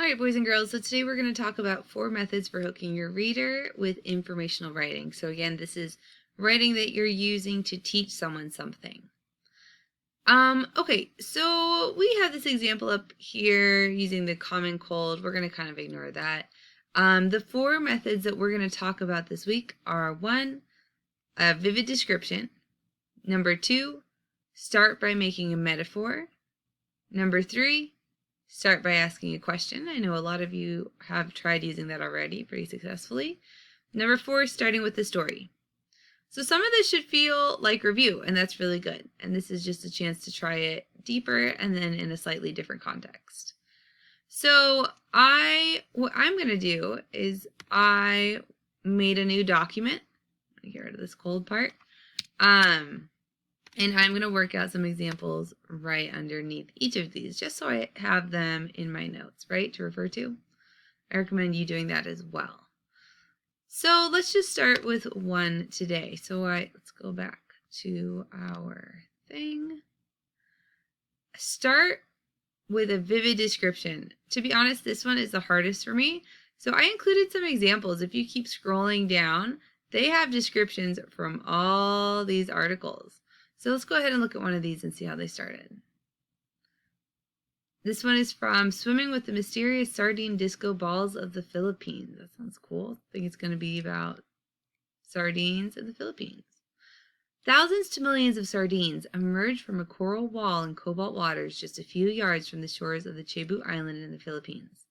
All right, boys and girls, so today we're going to talk about 4 methods for hooking your reader with informational writing. So again, this is writing that you're using to teach someone something. Okay, so we have this example up here using the common cold. We're going to kind of ignore that. The 4 methods that we're going to talk about this week are 1, a vivid description. Number 2, start by making a metaphor. Number 3, start by asking a question. I know a lot of you have tried using that already pretty successfully. Number 4, starting with the story. So some of this should feel like review, and that's really good. And this is just a chance to try it deeper and then in a slightly different context. So what I'm going to do is I made a new document. Let me get rid of this cold part. And I'm going to work out some examples right underneath each of these, just so I have them in my notes, right, to refer to. I recommend you doing that as well. So let's just start with 1 today. So let's go back to our thing. Start with a vivid description. To be honest, this one is the hardest for me. So I included some examples. If you keep scrolling down, they have descriptions from all these articles. So let's go ahead and look at one of these and see how they started. This one is from Swimming with the Mysterious Sardine Disco Balls of the Philippines. That sounds cool. I think it's going to be about sardines in the Philippines. Thousands to millions of sardines emerge from a coral wall in cobalt waters just a few yards from the shores of the Cebu Island in the Philippines.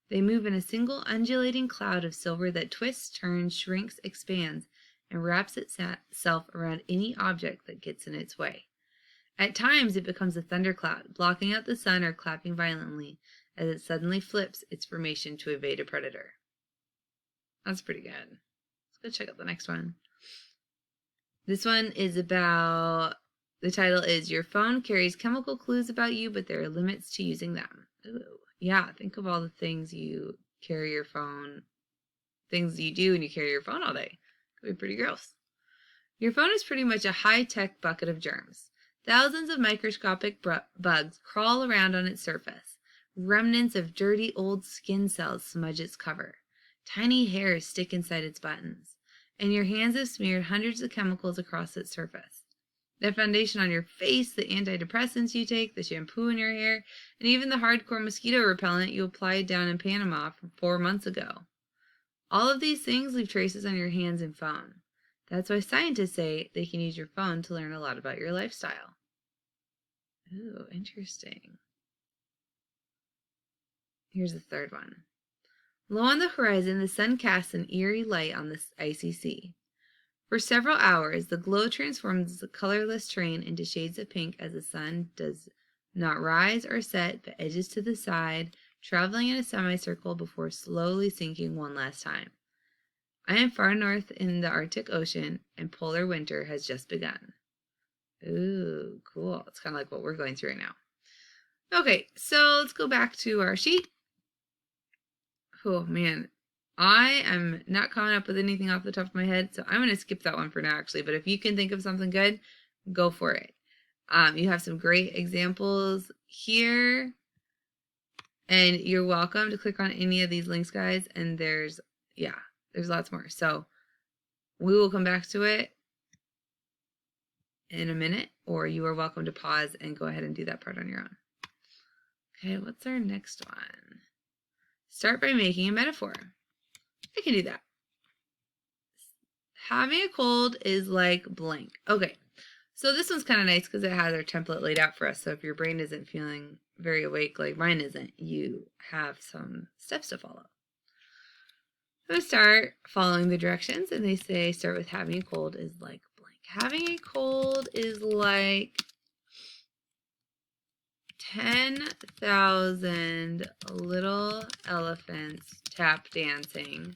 They move in a single undulating cloud of silver that twists, turns, shrinks, expands, and wraps itself around any object that gets in its way. At times it becomes a thundercloud, blocking out the sun or clapping violently as it suddenly flips its formation to evade a predator. That's pretty good. Let's go check out the next one. This one is about, the title is Your Phone Carries Chemical Clues About You, but There Are Limits to Using Them. Ooh, yeah, think of all the things you carry your phone, things you do when you carry your phone all day. Could be pretty gross. Your phone is pretty much a high-tech bucket of germs. Thousands of microscopic bugs crawl around on its surface. Remnants of dirty old skin cells smudge its cover. Tiny hairs stick inside its buttons. And your hands have smeared hundreds of chemicals across its surface. The foundation on your face, the antidepressants you take, the shampoo in your hair, and even the hardcore mosquito repellent you applied down in Panama 4 months ago. All of these things leave traces on your hands and phone. That's why scientists say they can use your phone to learn a lot about your lifestyle. Ooh, interesting. Here's the third one. Low on the horizon, the sun casts an eerie light on the icy sea. For several hours, the glow transforms the colorless terrain into shades of pink as the sun does not rise or set, but edges to the side, traveling in a semicircle before slowly sinking one last time. I am far north in the Arctic Ocean, and polar winter has just begun. Ooh, cool. It's kind of like what we're going through right now. Okay, so let's go back to our sheet. Oh, man. I am not coming up with anything off the top of my head, so I'm going to skip that one for now, actually. But if you can think of something good, go for it. You have some great examples here. And you're welcome to click on any of these links, guys. And there's lots more. So we will come back to it in a minute, or you are welcome to pause and go ahead and do that part on your own. Okay, what's our next one? Start by making a metaphor. I can do that. Having a cold is like blank. Okay, so this one's kind of nice because it has our template laid out for us. So if your brain isn't feeling very awake like mine isn't, you have some steps to follow. So start following the directions, and they say start with having a cold is like blank. Having a cold is like 10,000 little elephants tap dancing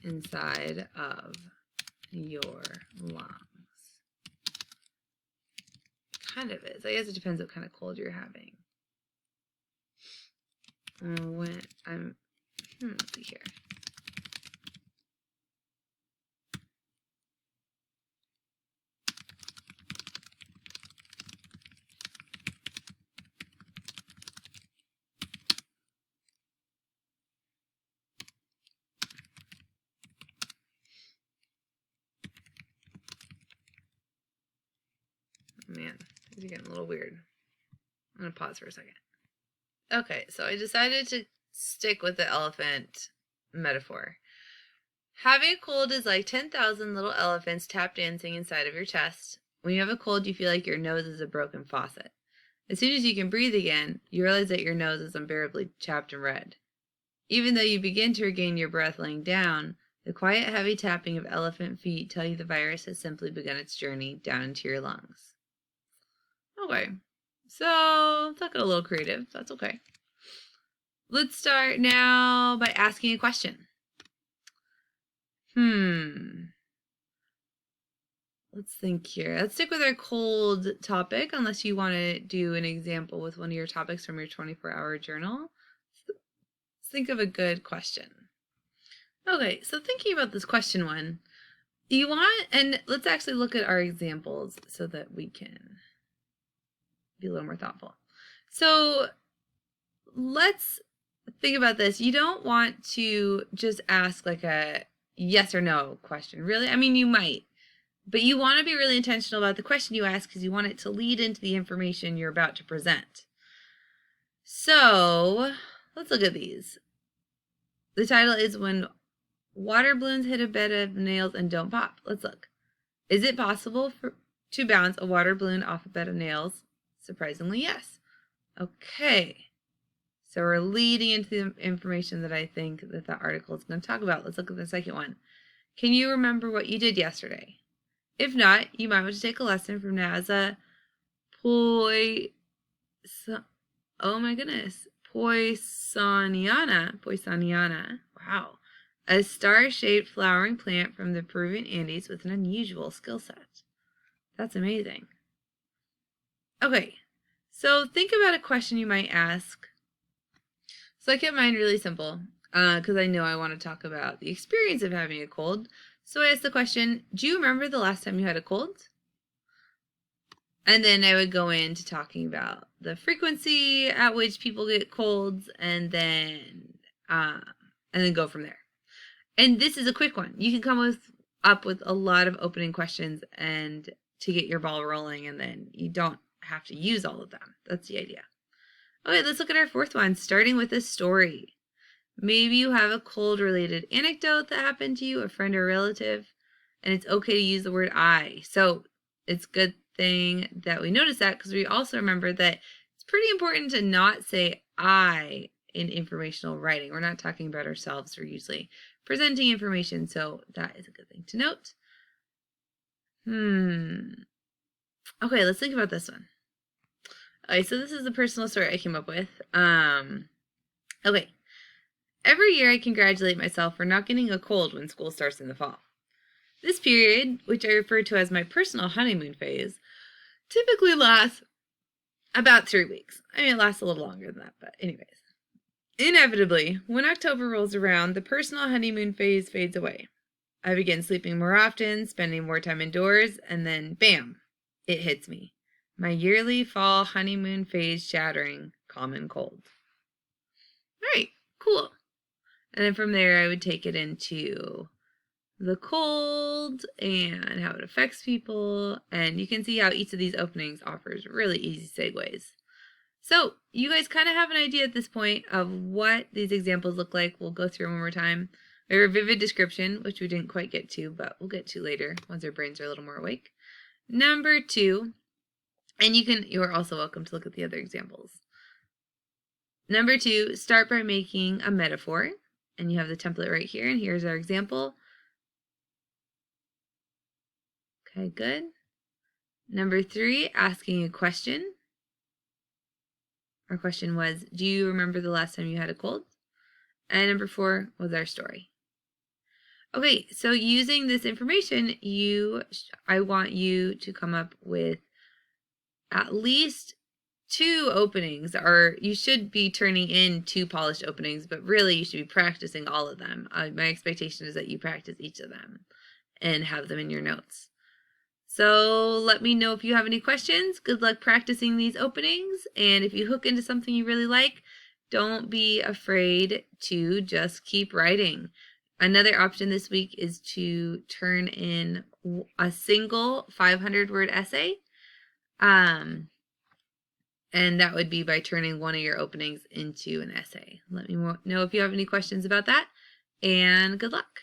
inside of your lungs. It kind of is. I guess it depends what kind of cold you're having. Let's see here. Man, these are getting a little weird. I'm going to pause for a second. Okay, so I decided to stick with the elephant metaphor. Having a cold is like 10,000 little elephants tap dancing inside of your chest. When you have a cold, you feel like your nose is a broken faucet. As soon as you can breathe again, you realize that your nose is unbearably chapped and red. Even though you begin to regain your breath laying down, the quiet, heavy tapping of elephant feet tell you the virus has simply begun its journey down into your lungs. Okay, so that got a little creative. That's okay. Let's start now by asking a question. Let's think here. Let's stick with our cold topic, unless you want to do an example with one of your topics from your 24-hour journal. Let's think of a good question. Okay, so thinking about this question one, and let's actually look at our examples so that we can be a little more thoughtful. So let's think about this. You don't want to just ask like a yes or no question, really. I mean, you might. But you want to be really intentional about the question you ask because you want it to lead into the information you're about to present. So let's look at these. The title is When Water Balloons Hit a Bed of Nails and Don't Pop. Let's look. Is it possible to bounce a water balloon off a bed of nails? Surprisingly, yes. Okay. So we're leading into the information that I think that the article is going to talk about. Let's look at the second one. Can you remember what you did yesterday? If not, you might want to take a lesson from NASA Poissoniana. Wow. A star-shaped flowering plant from the Peruvian Andes with an unusual skill set. That's amazing. Okay, so think about a question you might ask. So I kept mine really simple because I know I want to talk about the experience of having a cold. So I asked the question, do you remember the last time you had a cold? And then I would go into talking about the frequency at which people get colds and then go from there. And this is a quick one. You can come up with a lot of opening questions and to get your ball rolling, and then you don't have to use all of them. That's the idea. Okay, let's look at our fourth one, starting with a story. Maybe you have a cold-related anecdote that happened to you, a friend or relative, and it's okay to use the word I. So it's a good thing that we notice that because we also remember that it's pretty important to not say I in informational writing. We're not talking about ourselves. We're usually presenting information, so that is a good thing to note. Okay, let's think about this one. Okay, so this is a personal story I came up with. Okay. Every year I congratulate myself for not getting a cold when school starts in the fall. This period, which I refer to as my personal honeymoon phase, typically lasts about 3 weeks. I mean, it lasts a little longer than that, but anyways. Inevitably, when October rolls around, the personal honeymoon phase fades away. I begin sleeping more often, spending more time indoors, and then, bam, it hits me. My yearly fall honeymoon phase shattering common cold. All right, cool. And then from there, I would take it into the cold and how it affects people. And you can see how each of these openings offers really easy segues. So you guys kind of have an idea at this point of what these examples look like. We'll go through them one more time. We have a vivid description, which we didn't quite get to, but we'll get to later once our brains are a little more awake. Number 2, and you are also welcome to look at the other examples. Number 2, start by making a metaphor. And you have the template right here, and here's our example. Okay, good. Number 3, asking a question. Our question was, do you remember the last time you had a cold? And number 4 was our story. Okay, so using this information, I want you to come up with at least 2 openings, or you should be turning in 2 polished openings, but really you should be practicing all of them. My expectation is that you practice each of them and have them in your notes. So let me know if you have any questions. Good luck practicing these openings. And if you hook into something you really like, don't be afraid to just keep writing. Another option this week is to turn in a single 500-word essay. And that would be by turning one of your openings into an essay. Let me know if you have any questions about that, and good luck.